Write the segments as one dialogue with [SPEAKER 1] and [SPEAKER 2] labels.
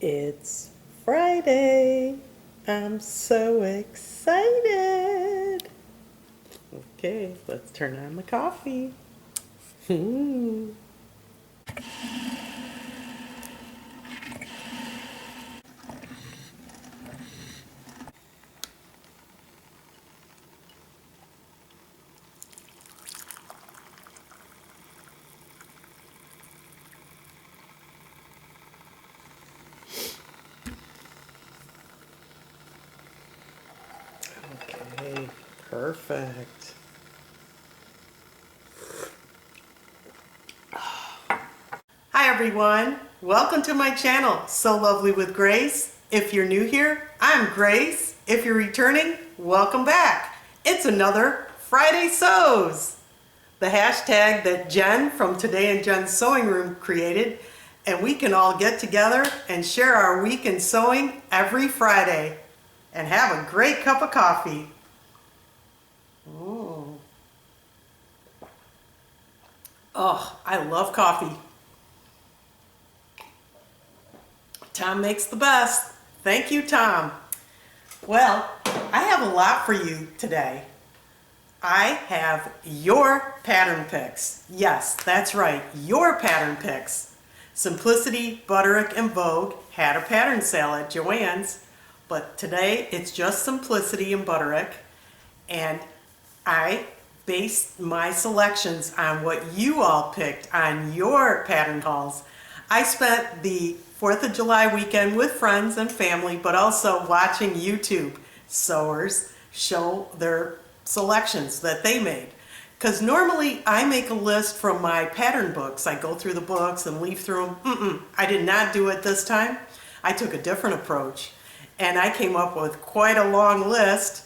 [SPEAKER 1] It's Friday. I'm so excited. Okay, let's turn on the coffee. Okay, perfect. Hi everyone, welcome to my channel, So Lovely with Grace. If you're new here, I'm Grace. If you're returning, welcome back. It's another Friday Sews, the hashtag that Jen from Today in Jen's Sewing Room created, and we can all get together and share our week in sewing every Friday and have a great cup of coffee. Oh, I love coffee. Tom makes the best. Thank you, Tom. Well, I have a lot for you today. I have your pattern picks. Yes, that's right, your pattern picks. Simplicity, Butterick, and Vogue had a pattern sale at Joann's, but today it's just Simplicity and Butterick, and I based my selections on what you all picked on your pattern hauls. I spent the 4th of July weekend with friends and family, but also watching YouTube sewers show their selections that they made. Because normally I make a list from my pattern books. I go through the books and leaf through them. I did not do it this time. I took a different approach, and I came up with quite a long list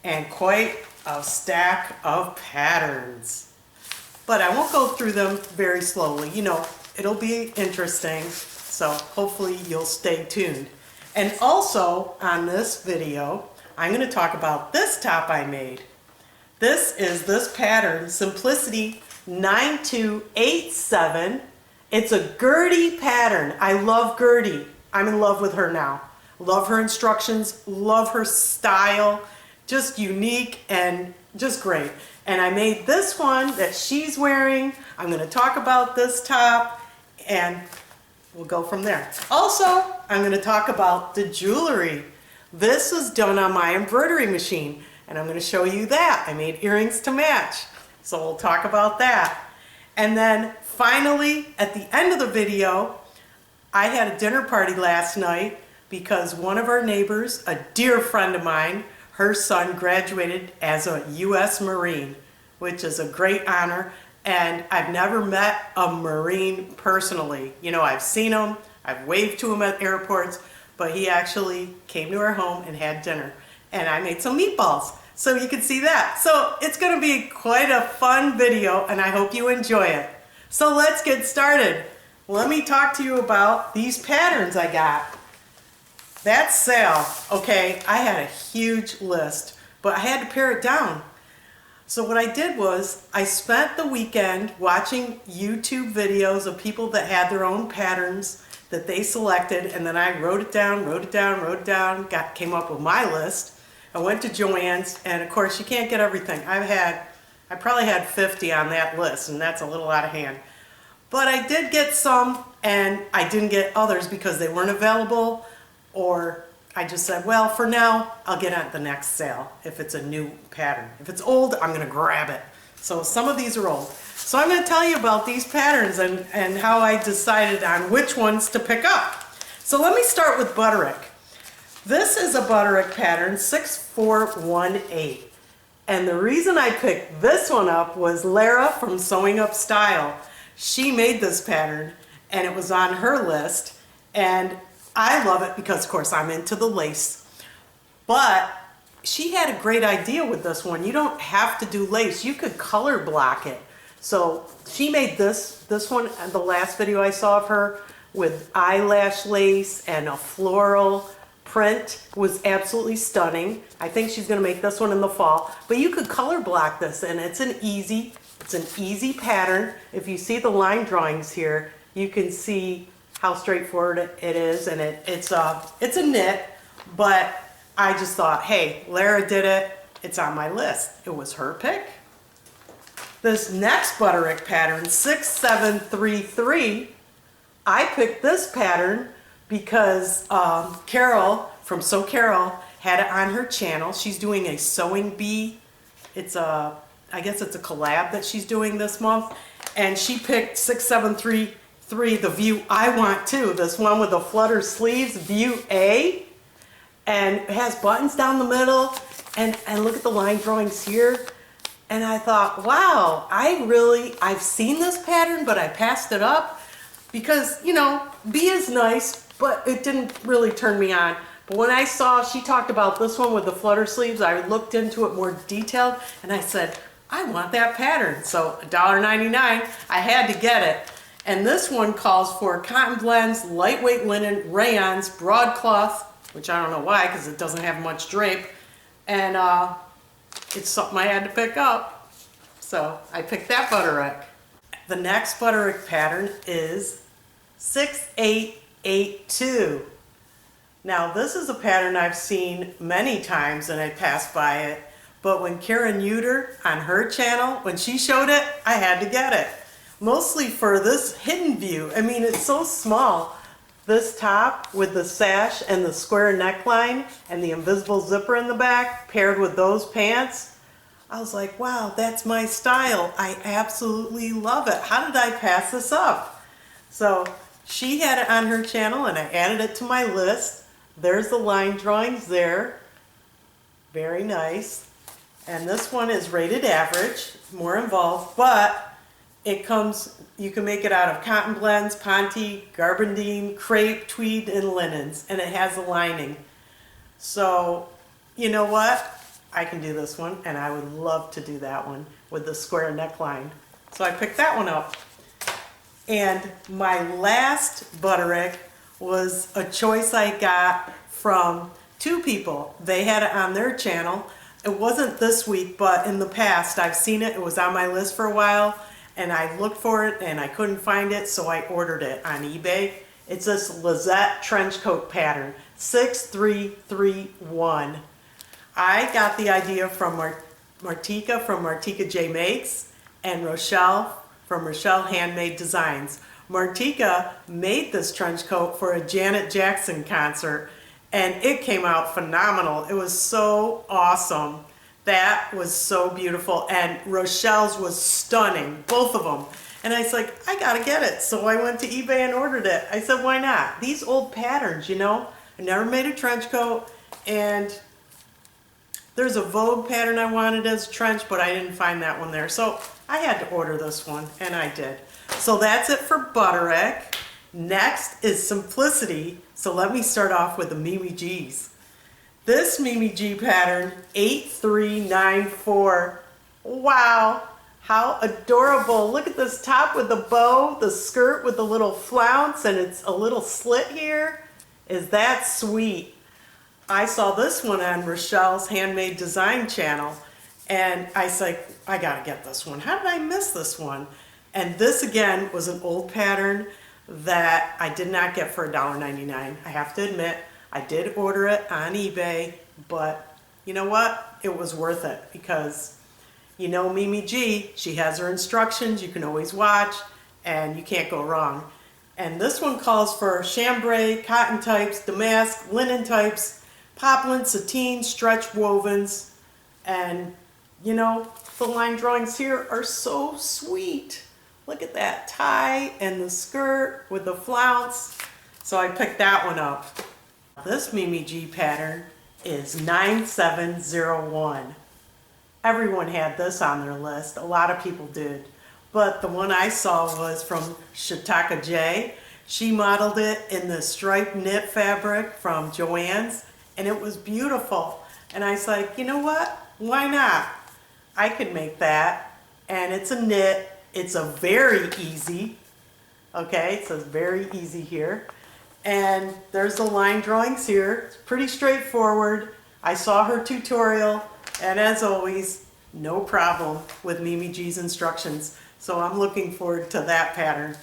[SPEAKER 1] and quite a stack of patterns. But I won't go through them very slowly. You know, it'll be interesting, so hopefully you'll stay tuned. And also on this video, I'm going to talk about this top I made. This is this pattern, Simplicity 9287. It's a Gertie pattern. I love Gertie. I'm in love with her now. Love her instructions, love her style. Just unique and just great. And I made this one that she's wearing. I'm going to talk about this top and we'll go from there. Also, I'm going to talk about the jewelry. This was done on my embroidery machine, and I'm going to show you that. I made earrings to match, so we'll talk about that. And then finally, at the end of the video, I had a dinner party last night because one of our neighbors, a dear friend of mine, her son graduated as a U.S. Marine, which is a great honor. And I've never met a Marine personally. You know, I've seen him, I've waved to him at airports, but he actually came to our home and had dinner. And I made some meatballs, so you can see that. So it's gonna be quite a fun video, and I hope you enjoy it. So let's get started. Let me talk to you about these patterns I got. That sale, okay, I had a huge list, but I had to pare it down. So what I did was I spent the weekend watching YouTube videos of people that had their own patterns that they selected, and then I wrote it down, came up with my list. I went to Joann's, and of course you can't get everything. I probably had 50 on that list, and that's a little out of hand. But I did get some, and I didn't get others because they weren't available, or I just said, well, for now, I'll get at the next sale if it's a new pattern. If it's old, I'm going to grab it. So some of these are old. So I'm going to tell you about these patterns and how I decided on which ones to pick up. So let me start with Butterick. This is a Butterick pattern, 6418. And the reason I picked this one up was Lara from Sewing Up Style. She made this pattern, and it was on her list. And I love it because, of course, I'm into the lace. But she had a great idea with this one. You don't have to do lace. You could color block it. So she made this one, the last video I saw of her, with eyelash lace and a floral print, was absolutely stunning. I think she's going to make this one in the fall. But you could color block this, and it's an easy pattern. If you see the line drawings here, you can see how straightforward it is, and it's a knit, but I just thought, hey, Lara did it, it's on my list. It was her pick. This next Butterick pattern, 6733, I picked this pattern because Carol from Sew Carol had it on her channel. She's doing a sewing bee. It's a, I guess it's a collab that she's doing this month. And she picked 6733, the view I want too. This one with the flutter sleeves, view A. And it has buttons down the middle. And look at the line drawings here. And I thought, wow, I've seen this pattern, but I passed it up because, you know, B is nice, but it didn't really turn me on. But when I saw she talked about this one with the flutter sleeves, I looked into it more detailed and I said, I want that pattern. So $1.99, I had to get it. And this one calls for cotton blends, lightweight linen, rayons, broadcloth, which I don't know why because it doesn't have much drape. And it's something I had to pick up. So I picked that Butterick. The next Butterick pattern is 6882. Now this is a pattern I've seen many times and I passed by it, but when Karen Uter on her channel, when she showed it, I had to get it. Mostly for this hidden view. I mean, it's so small. This top with the sash and the square neckline and the invisible zipper in the back paired with those pants, I was like, wow, that's my style. I absolutely love it. How did I pass this up? So she had it on her channel and I added it to my list. There's the line drawings there. Very nice. And this one is rated average, more involved, but it comes, you can make it out of cotton blends, ponte, gabardine, crepe, tweed, and linens, and it has a lining. So, you know what? I can do this one, and I would love to do that one with the square neckline. So I picked that one up. And my last Butterick was a choice I got from two people. They had it on their channel. It wasn't this week, but in the past I've seen it. It was on my list for a while, and I looked for it and I couldn't find it, so I ordered it on eBay. It's this Lizette trench coat pattern, 6331. I got the idea from Martika from Martika J Makes and Rochelle from Rochelle Handmade Designs. Martika made this trench coat for a Janet Jackson concert and it came out phenomenal. It was so awesome. That was so beautiful, and Rochelle's was stunning, both of them. And I was like, I gotta get it. So I went to eBay and ordered it. I said, why not? These old patterns, you know? I never made a trench coat, and there's a Vogue pattern I wanted as a trench, but I didn't find that one there. So I had to order this one, and I did. So that's it for Butterick. Next is Simplicity. So let me start off with the MimiGs. This MimiG pattern, 8394. Wow, how adorable. Look at this top with the bow, the skirt with the little flounce, and it's a little slit here. Is that sweet? I saw this one on Rochelle's Handmade Design channel, and I was like, I gotta get this one. How did I miss this one? And this again was an old pattern that I did not get for $1.99. I have to admit, I did order it on eBay, but you know what? It was worth it because, you know, MimiG, she has her instructions, you can always watch, and you can't go wrong. And this one calls for chambray, cotton types, damask, linen types, poplin, sateen, stretch wovens, and you know, the line drawings here are so sweet. Look at that tie and the skirt with the flounce. So I picked that one up. This MimiG pattern is 9701. Everyone had this on their list. A lot of people did. But the one I saw was from Shataka J. She modeled it in the striped knit fabric from Joann's, and it was beautiful. And I was like, you know what? Why not? I could make that. And it's a knit. It's a very easy. Okay, it says very easy here. And there's the line drawings here. It's pretty straightforward. I saw her tutorial, and as always, no problem with MimiG's instructions. So I'm looking forward to that pattern.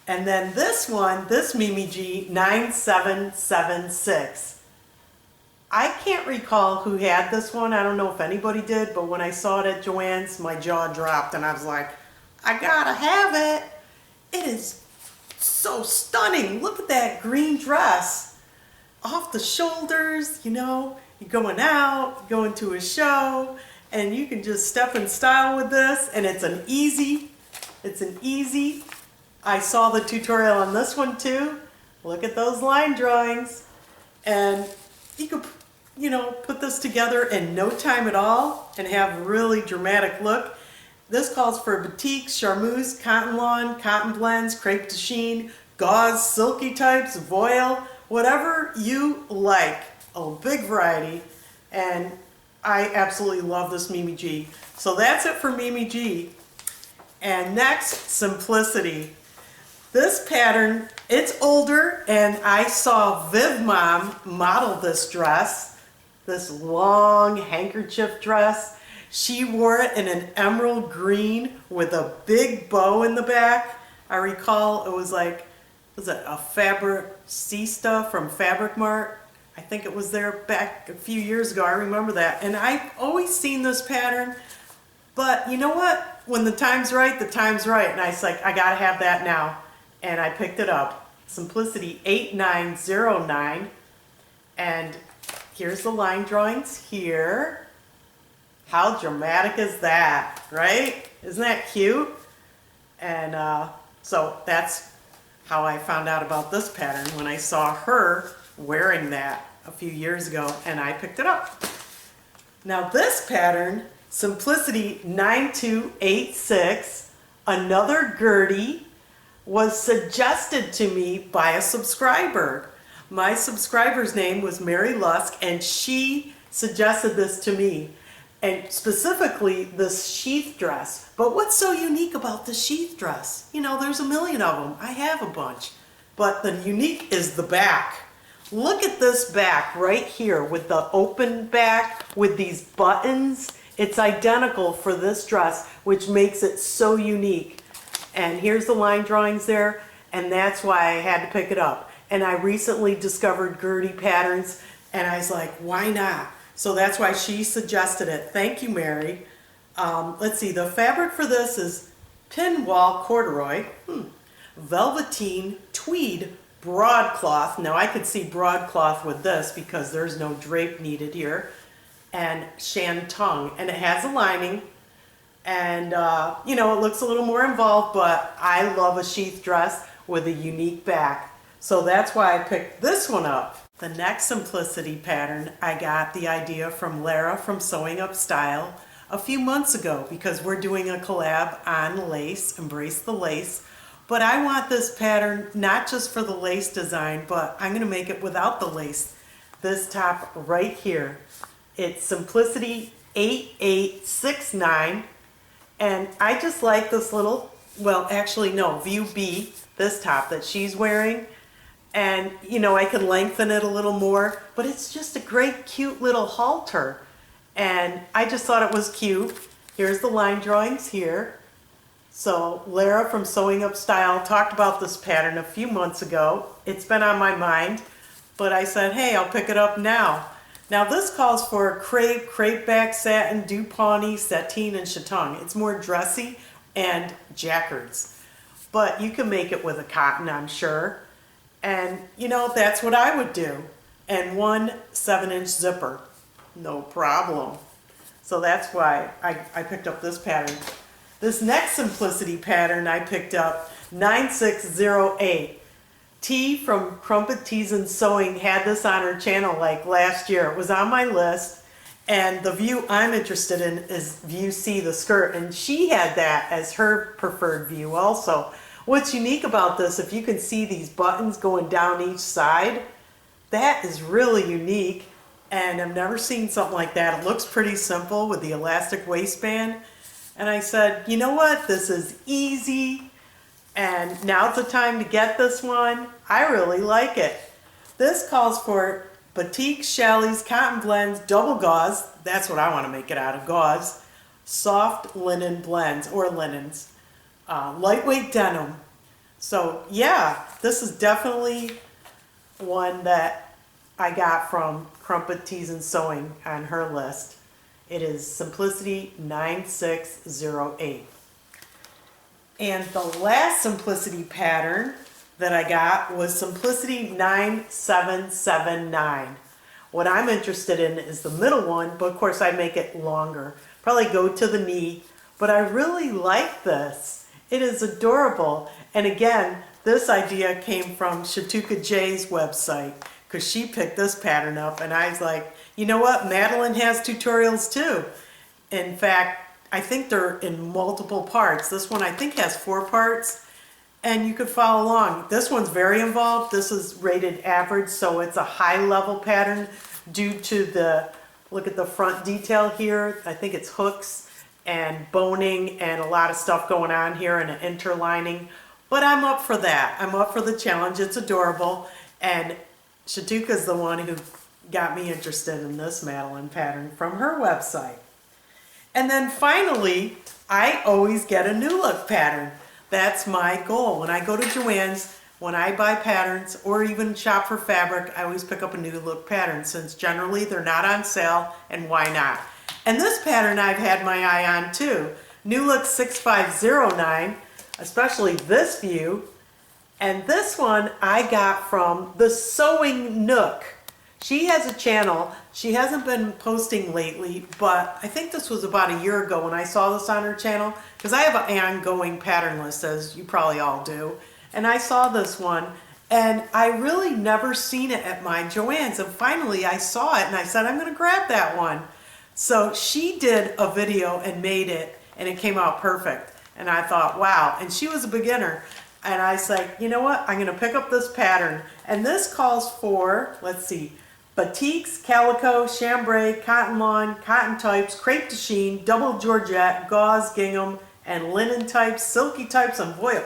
[SPEAKER 1] And then this one, this MimiG 9776. I can't recall who had this one. I don't know if anybody did, but when I saw it at Joann's, my jaw dropped and I was like, I gotta have it. It is so stunning. Look at that green dress. Off the shoulders, you know, you're going out, going to a show, and you can just step in style with this, and it's an easy, I saw the tutorial on this one too. Look at those line drawings. And you could, you know, put this together in no time at all and have a really dramatic look. This calls for batik, charmeuse, cotton lawn, cotton blends, crepe de chine, gauze, silky types, voile, whatever you like. A big variety. And I absolutely love this MimiG. So that's it for MimiG. And next, Simplicity. This pattern, it's older, and I saw Viv Mom model this dress, this long handkerchief dress. She wore it in an emerald green with a big bow in the back. I recall it was like, was it a Fabricista from Fabric Mart? I think it was there back a few years ago. I remember that. And I've always seen this pattern, but you know what? When the time's right, the time's right. And I was like, I gotta have that now. And I picked it up. Simplicity 8909. And here's the line drawings here. How dramatic is that, right? Isn't that cute? And so that's how I found out about this pattern, when I saw her wearing that a few years ago, and I picked it up. Now this pattern, Simplicity 9286, another Gertie, was suggested to me by a subscriber. My subscriber's name was Mary Lusk, and she suggested this to me, and specifically this sheath dress. But what's so unique about the sheath dress? You know, there's a million of them. I have a bunch. But the unique is the back. Look at this back right here with the open back with these buttons. It's identical for this dress, which makes it so unique. And here's the line drawings there, and that's why I had to pick it up. And I recently discovered Gertie Patterns, and I was like, why not? So that's why she suggested it. Thank you, Mary. Let's see, the fabric for this is pinwall corduroy, velveteen tweed broadcloth. Now I could see broadcloth with this because there's no drape needed here. And shantung, and it has a lining. And, you know, it looks a little more involved, but I love a sheath dress with a unique back. So that's why I picked this one up. The next Simplicity pattern, I got the idea from Lara from Sewing Up Style a few months ago, because we're doing a collab on lace, Embrace the Lace. But I want this pattern not just for the lace design, but I'm going to make it without the lace. This top right here. It's Simplicity 8869. And I just like this little, well, actually no, View B, this top that she's wearing. And, you know, I can lengthen it a little more, but it's just a great, cute little halter. And I just thought it was cute. Here's the line drawings here. So Lara from Sewing Up Style talked about this pattern a few months ago. It's been on my mind, but I said, hey, I'll pick it up now. Now this calls for crepe back satin, dupont, sateen, and chiton. It's more dressy and jacquards. But you can make it with a cotton, I'm sure. And you know, that's what I would do. And one 7-inch zipper, no problem. So that's why I picked up this pattern. This next Simplicity pattern I picked up, 9608. T from Crumpet Tees and Sewing had this on her channel like last year. It was on my list, and the view I'm interested in is View C, the skirt, and she had that as her preferred view also. What's unique about this, if you can see these buttons going down each side, that is really unique, and I've never seen something like that. It looks pretty simple with the elastic waistband, and I said, you know what, this is easy. And now's the time to get this one. I really like it. This calls for batik, chalets, cotton blends, double gauze. That's what I want to make it out of, gauze. Soft linen blends or linens. Lightweight denim. So yeah, this is definitely one that I got from Crumpet Tees and Sewing on her list. It is Simplicity 9608. And the last Simplicity pattern that I got was Simplicity 9779. What I'm interested in is the middle one, but of course I make it longer. Probably go to the knee, but I really like this. It is adorable. And again, this idea came from Shatuka J's website because she picked this pattern up and I was like, you know what? Madalynne has tutorials too. In fact, I think they're in multiple parts. This one I think has 4 parts and you could follow along. This one's very involved. This is rated average, so it's a high level pattern due to the, look at the front detail here. I think it's hooks and boning and a lot of stuff going on here and an interlining. But I'm up for that. I'm up for the challenge. It's adorable. And Shatuka's the one who got me interested in this Madalynne pattern from her website. And then finally, I always get a new look pattern. That's my goal. When I go to Joann's, when I buy patterns or even shop for fabric, I always pick up a new look pattern since generally they're not on sale, and why not? And this pattern I've had my eye on too. New Look 6509, especially this view. And this one I got from the Sewing Nook. She has a channel. She hasn't been posting lately, but I think this was about a year ago when I saw this on her channel, because I have an ongoing pattern list, as you probably all do. And I saw this one, and I really never seen it at my Joann's. And finally I saw it, and I said, I'm going to grab that one. So she did a video and made it, and it came out perfect. And I thought, wow. And she was a beginner. And I said, you know what? I'm going to pick up this pattern. And this calls for, let's see, batiks, calico, chambray, cotton lawn, cotton types, crepe de chine, double georgette, gauze, gingham, and linen types, silky types, and voile.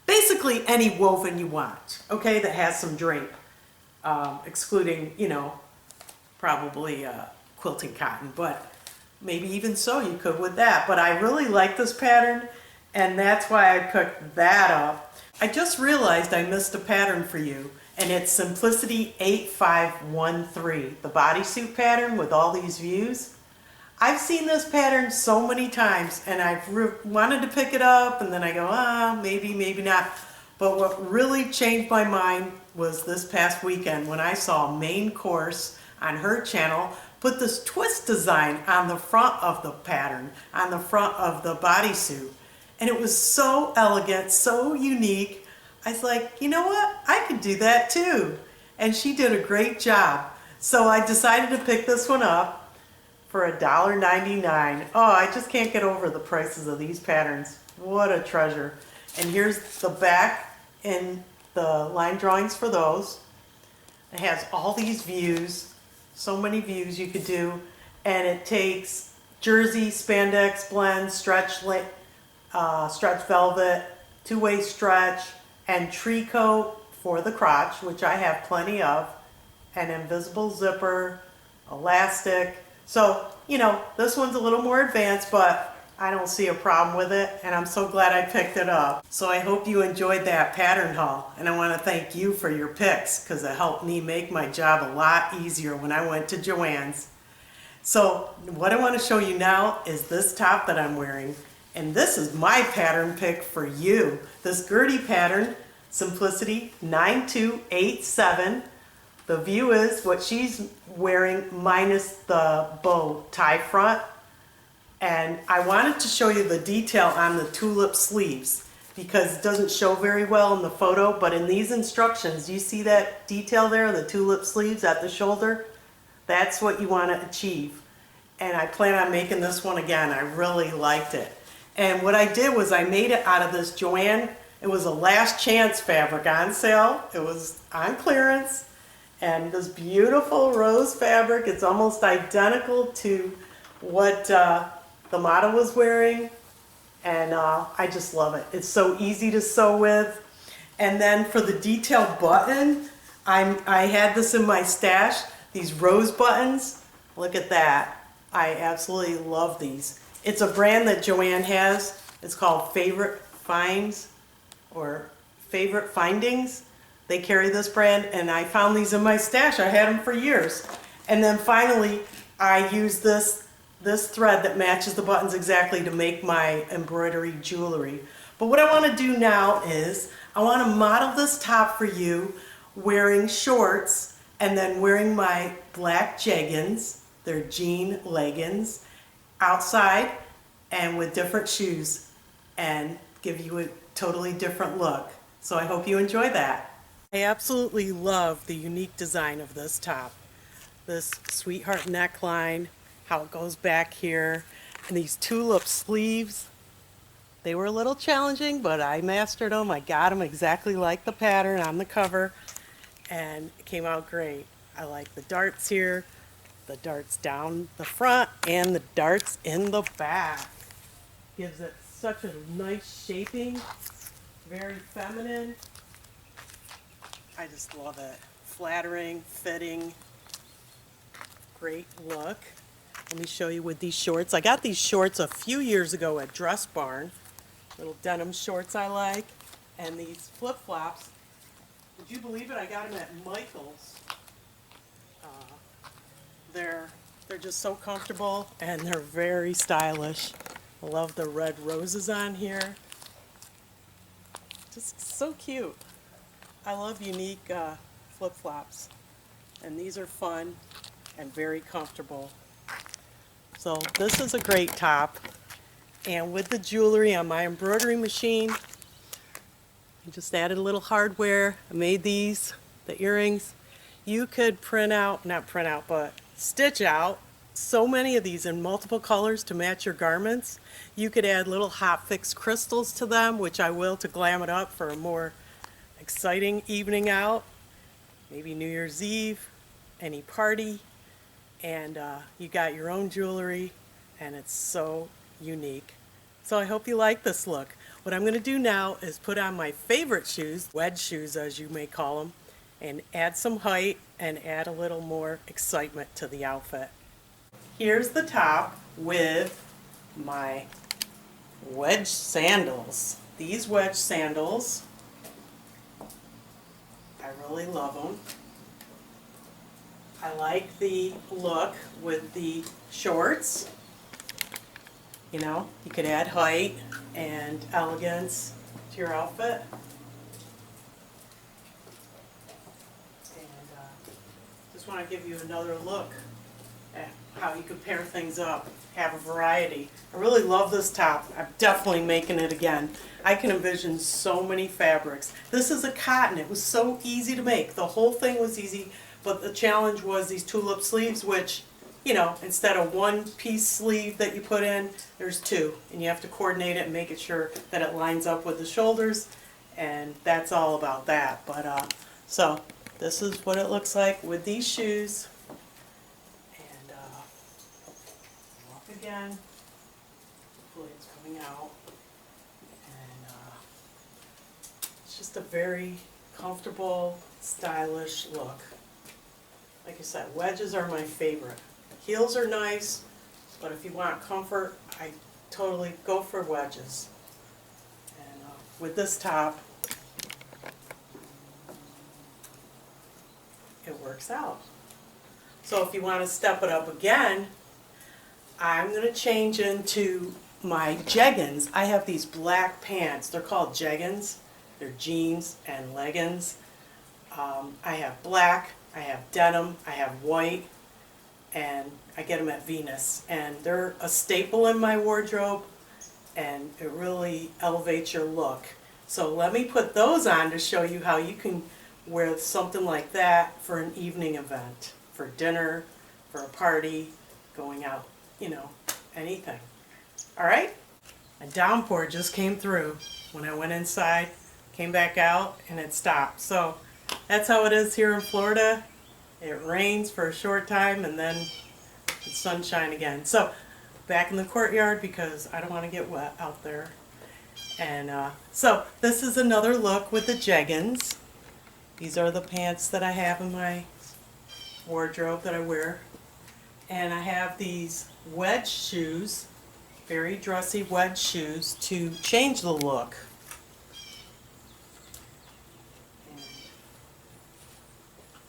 [SPEAKER 1] Basically any woven you want, okay, that has some drape, excluding, you know, probably quilting cotton, but maybe even so you could with that. But I really like this pattern, and that's why I cooked that up. I just realized I missed a pattern for you, and it's Simplicity 8513, the bodysuit pattern with all these views. I've seen this pattern so many times, and I've wanted to pick it up, and then I go, maybe, maybe not. But what really changed my mind was this past weekend when I saw Main Course on her channel put this twist design on the front of the pattern, on the front of the bodysuit. And it was so elegant, so unique. I was like, you know what? I could do that too. And she did a great job. So I decided to pick this one up for $1.99. Oh, I just can't get over the prices of these patterns. What a treasure. And here's the back and the line drawings for those. It has all these views, so many views you could do. And it takes jersey, spandex blend, stretch velvet, two-way stretch, and tricot for the crotch, which I have plenty of, an invisible zipper, elastic. So, you know, this one's a little more advanced, but I don't see a problem with it, and I'm so glad I picked it up. So I hope you enjoyed that pattern haul, and I want to thank you for your picks, because it helped me make my job a lot easier when I went to Joann's. So what I want to show you now is this top that I'm wearing. And this is my pattern pick for you. This Gertie pattern, Simplicity 9287. The view is what she's wearing minus the bow tie front. And I wanted to show you the detail on the tulip sleeves because it doesn't show very well in the photo, but in these instructions, you see that detail there, the tulip sleeves at the shoulder? That's what you want to achieve. And I plan on making this one again. I really liked it. And what I did was I made it out of this Joann. It was a last chance fabric on sale. It was on clearance. And this beautiful rose fabric, it's almost identical to what the model was wearing. And I just love it. It's so easy to sew with. And then for the detail button, I had this in my stash, these rose buttons. Look at that. I absolutely love these. It's a brand that Joann has. It's called Favorite Finds or favorite findings. They carry this brand, and I found these in my stash. I had them for years. And then finally, I used this thread that matches the buttons exactly to make my embroidery jewelry. But what I want to do now is I want to model this top for you wearing shorts and then wearing my black jeggings. They're jean leggings outside and with different shoes and give you a totally different look. So I hope you enjoy that. I absolutely love the unique design of this top. This sweetheart neckline, how it goes back here, and these tulip sleeves. They were a little challenging, but I mastered them. I got them exactly like the pattern on the cover, and it came out great. I like the darts here, the darts down the front, and the darts in the back. Gives it such a nice shaping, very feminine. I just love it. Flattering, fitting, great look. Let me show you with these shorts. I got these shorts a few years ago at Dress Barn. Little denim shorts I like. And these flip-flops, would you believe it? I got them at Michael's. They're just so comfortable and they're very stylish. I love the red roses on here. Just so cute. I love unique flip-flops, and these are fun and very comfortable. So this is a great top, and with the jewelry on my embroidery machine, I just added a little hardware. I made these, the earrings. You could but stitch out so many of these in multiple colors to match your garments. You could add little hot fix crystals to them, which I will to glam it up for a more exciting evening out, maybe New Year's Eve, any party, and you got your own jewelry, and it's so unique. So I hope you like this look. What I'm going to do now is put on my favorite shoes, wedge shoes as you may call them, and add some height and add a little more excitement to the outfit. Here's the top with my wedge sandals. These wedge sandals, I really love them. I like the look with the shorts. You know, you could add height and elegance to your outfit. And just want to give you another look at how you could pair things up, have a variety. I really love this top. I'm definitely making it again. I can envision so many fabrics. This is a cotton. It was so easy to make. The whole thing was easy, but the challenge was these tulip sleeves, which, you know, instead of one piece sleeve that you put in, there's two. And you have to coordinate it and make it sure that it lines up with the shoulders, and that's all about that. But so this is what it looks like with these shoes. And up again. Hopefully it's coming out. And it's just a very comfortable, stylish look. Like I said, wedges are my favorite. Heels are nice, but if you want comfort, I totally go for wedges. And with this top, it works out. So if you want to step it up again, I'm going to change into my jeggings. I have these black pants. They're called jeggings. They're jeans and leggings. I have black, I have denim, I have white, and I get them at Venus. And they're a staple in my wardrobe, and it really elevates your look. So let me put those on to show you how you can wear something like that for an evening event, for dinner, for a party, going out, you know, anything. All right? A downpour just came through when I went inside, came back out, and it stopped. So that's how it is here in Florida. It rains for a short time and then it's sunshine again. So back in the courtyard because I don't want to get wet out there. And so this is another look with the jeggings. These are the pants that I have in my wardrobe that I wear. And I have these wedge shoes, very dressy wedge shoes to change the look.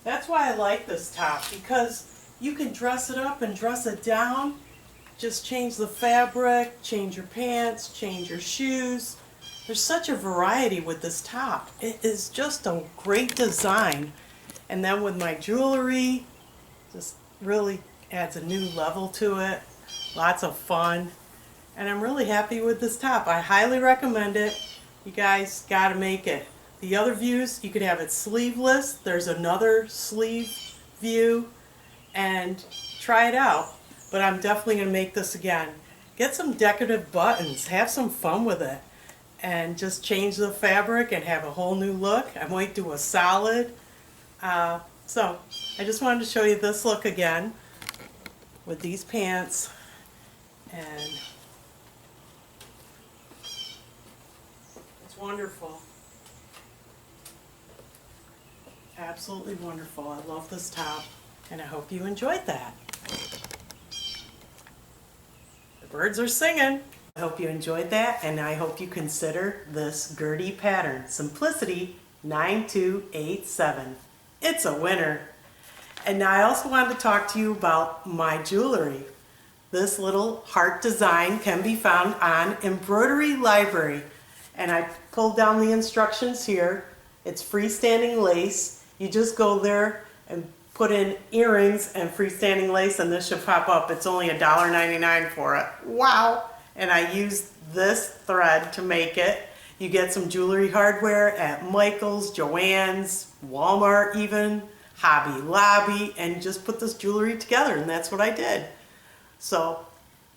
[SPEAKER 1] That's why I like this top, because you can dress it up and dress it down. Just change the fabric, change your pants, change your shoes. There's such a variety with this top. It is just a great design. And then with my jewelry, just really adds a new level to it. Lots of fun. And I'm really happy with this top. I highly recommend it. You guys gotta make it. The other views, you could have it sleeveless. There's another sleeve view. And try it out. But I'm definitely gonna make this again. Get some decorative buttons. Have some fun with it. And just change the fabric and have a whole new look. I might do a solid. So I just wanted to show you this look again with these pants, and it's wonderful. Absolutely wonderful. I love this top, and I hope you enjoyed that. The birds are singing. I hope you enjoyed that, and I hope you consider this Gertie pattern, Simplicity 9287. It's a winner. And now I also wanted to talk to you about my jewelry. This little heart design can be found on Embroidery Library. And I pulled down the instructions here. It's freestanding lace. You just go there and put in earrings and freestanding lace, and this should pop up. It's only $1.99 for it. Wow! And I used this thread to make it. You get some jewelry hardware at Michael's, Joann's, Walmart even, Hobby Lobby, and just put this jewelry together, and that's what I did. So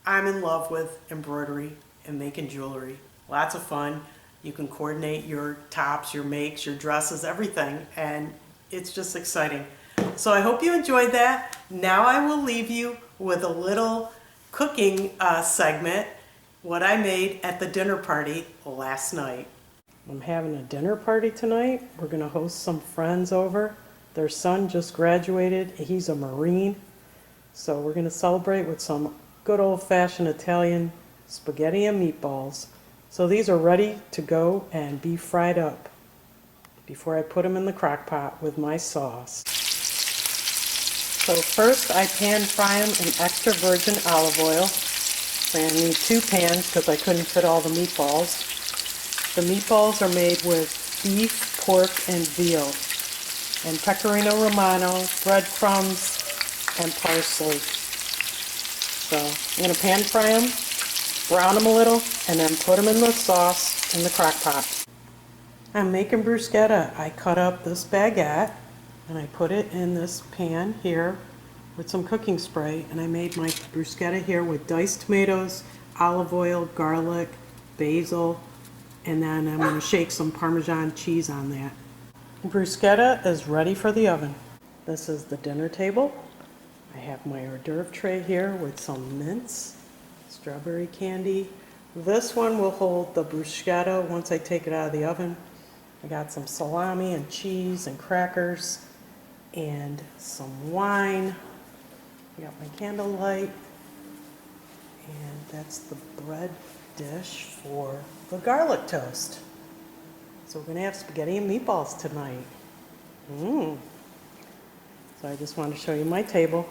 [SPEAKER 1] I'm in love with embroidery and making jewelry. Lots of fun. You can coordinate your tops, your makes, your dresses, everything, and it's just exciting. So I hope you enjoyed that. Now I will leave you with a little cooking segment, what I made at the dinner party last night. I'm having a dinner party tonight. We're going to host some friends over. Their son just graduated. He's a Marine. So we're going to celebrate with some good old-fashioned Italian spaghetti and meatballs. So these are ready to go and be fried up before I put them in the crock pot with my sauce. So first I pan fry them in extra virgin olive oil. So I need 2 pans because I couldn't fit all the meatballs. The meatballs are made with beef, pork, and veal, and pecorino romano, breadcrumbs, and parsley. So I'm going to pan fry them, brown them a little, and then put them in the sauce in the crock pot. I'm making bruschetta. I cut up this baguette and I put it in this pan here with some cooking spray, and I made my bruschetta here with diced tomatoes, olive oil, garlic, basil, and then I'm going to shake some Parmesan cheese on that. Bruschetta is ready for the oven. This is the dinner table. I have my hors d'oeuvre tray here with some mince, strawberry candy. This one will hold the bruschetta once I take it out of the oven. I got some salami and cheese and crackers and some wine. I got my candlelight, and that's the bread dish for the garlic toast. So we're going to have spaghetti and meatballs tonight. So I just wanted to show you my table.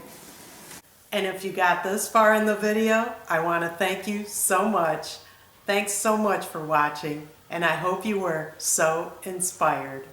[SPEAKER 1] And if you got this far in the video, I want to thank you so much. Thanks so much for watching, and I hope you were so inspired.